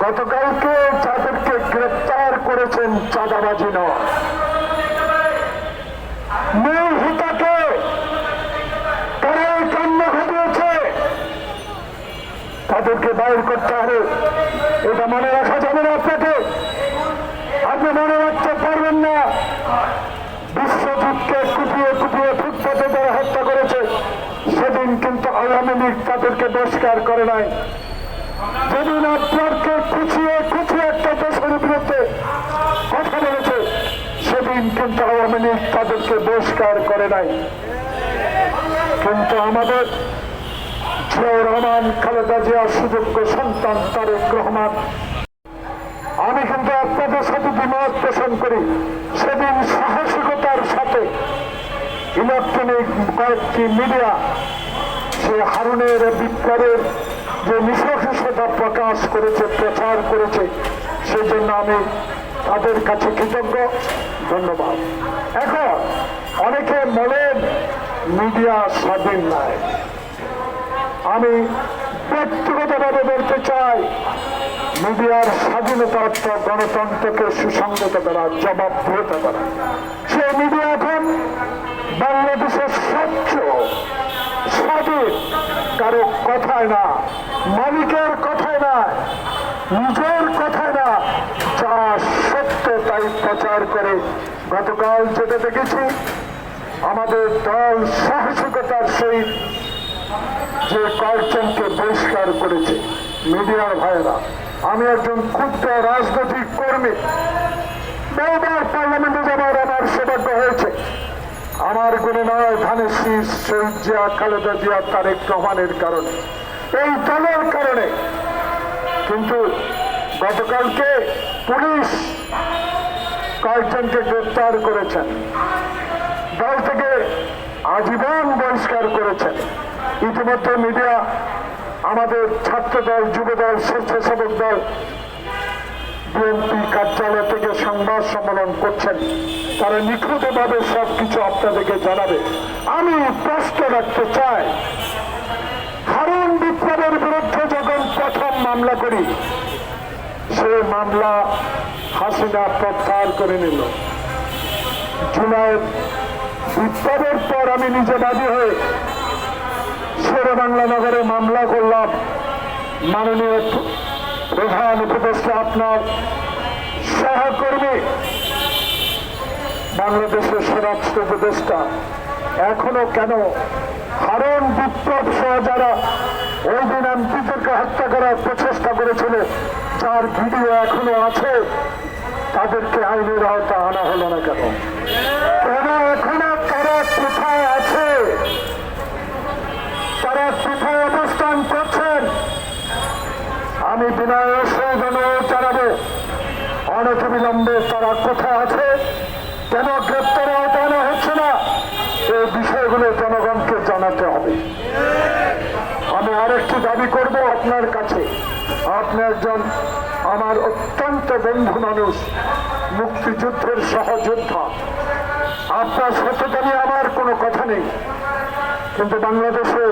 গতকালকে যাদেরকে গ্রেপ্তার করেছেন চাঁদাবাজি নয়, মূল হোতাকে তারাই কান্না ঘটিয়েছে, তাদেরকে বাইর করতে হবে। এটা মনে রাখা যাবে না আপনাকে, আপনি মনে রাখতে পারবেন না। বিশ্বজিৎকে কুপিয়ে কুপিয়ে ফুটপাতে তারা হত্যা করেছে, সেদিন কিন্তু আওয়ামী লীগ তাদেরকে বহিষ্কার করে নাই। যেদিন আপনাকে খুঁচিয়ে খুঁচিয়ে একটা দেশের বিরুদ্ধে কথা বলেছে, সেদিন কিন্তু আওয়ামী লীগ তাদেরকে বহিষ্কার করে নাই। কিন্তু আমাদের জিয়াউর রহমান, খালেদা জিয়ার সুযোগ্য সন্তান তারেক রহমান, আমি কিন্তু আপনাদের সাথে দ্বিমত পোষণ করি। সেদিন সাহসিকতার সাথে ইলেকট্রনিক কয়েকটি মিডিয়া সে হারুনের বিপ্লবের যে নৃশংসতা প্রকাশ করেছে, প্রচার করেছে, সেজন্য আমি তাদের কাছে কৃতজ্ঞ, ধন্যবাদ। এখন অনেকে বলেন মিডিয়া স্বাধীন নয়। আমি ব্যক্তিগতভাবে বলতে চাই, মিডিয়ার স্বাধীনতা অর্থ গণতন্ত্রকে সুসংগত করা, জবাবদিহিতা করা। সেই মিডিয়া এখন বাংলাদেশের স্বচ্ছ স্বাধীন, কারো কথায় না, মালিকের কথায় না, নিজের কথায় না, যা সত্য তাই প্রচার করে। গতকাল যেটা দেখেছি, আমাদের দল সাহসিকতার সহিত যে কয়েকজনকে বহিষ্কার করেছে। মিডিয়ার ভাইয়েরা, আমি একজন ক্ষুদ্র রাজনৈতিক কর্মী, বহুবার পার্লামেন্টে যাবার আমার সৌভাগ্য হয়েছে। আমার গুণে নয়, ধানের শীষ শহীদ জিয়া, খালেদা জিয়া, তারেক রহমানের কারণে, এই দলের কারণে। কিন্তু গতকালকে পুলিশ কয়েকজনকে গ্রেপ্তার করেছেন, দল থেকে আজীবন বহিষ্কার করেছেন। ইতিমধ্যে মিডিয়া, আমাদের ছাত্র দল, যুব দল, স্বেচ্ছাসেবক দল বিএনপি কার্যালয় থেকে সংবাদ সম্মেলন করছেন, তারা নিখুঁতভাবে সবকিছু আপনাদেরকে জানাবে। আমি প্রশ্ন রাখতে চাই, হারুন বিপ্লবের বিরুদ্ধে যখন প্রথম মামলা করি, সে মামলা হাসিনা প্রত্যাহার করে নিল। জুলাই বিপ্লবের পর আমি নিজে বাদী হয়ে শেরেবাংলা নগরে মামলা করলাম। মাননীয় প্রধান উপদেষ্টা, আপনার সহকর্মী, বাংলাদেশের স্বরাষ্ট্র উপদেষ্টা এখনো কেন হারুন বিপ্লব সহ যারা ওই দিন এমপিদেরকে হত্যা করার প্রচেষ্টা করেছিল, যার ভিডিও এখনো আছে, তাদেরকে আইনের আওতা আনা হলো না কেন? কেন এখনো তারা কোথায় আছে? তারা কোথায় অবস্থান করছেন? আমি বিনয় সৌজন্য জানাবো, অনতিবিলম্বে তারা কোথায় আছে, কেন গ্রেপ্তার আওতানো হচ্ছে না, এই বিষয়গুলো জনগণকে জানাতে হবে। আমি আরেকটি দাবি করব আপনার কাছে, আপনি একজন আমার অত্যন্ত বন্ধু মানুষ, মুক্তিযুদ্ধের সহযোদ্ধা, আপনার সত্যতা নিয়ে আমার কোনো কথা নেই, কিন্তু বাংলাদেশে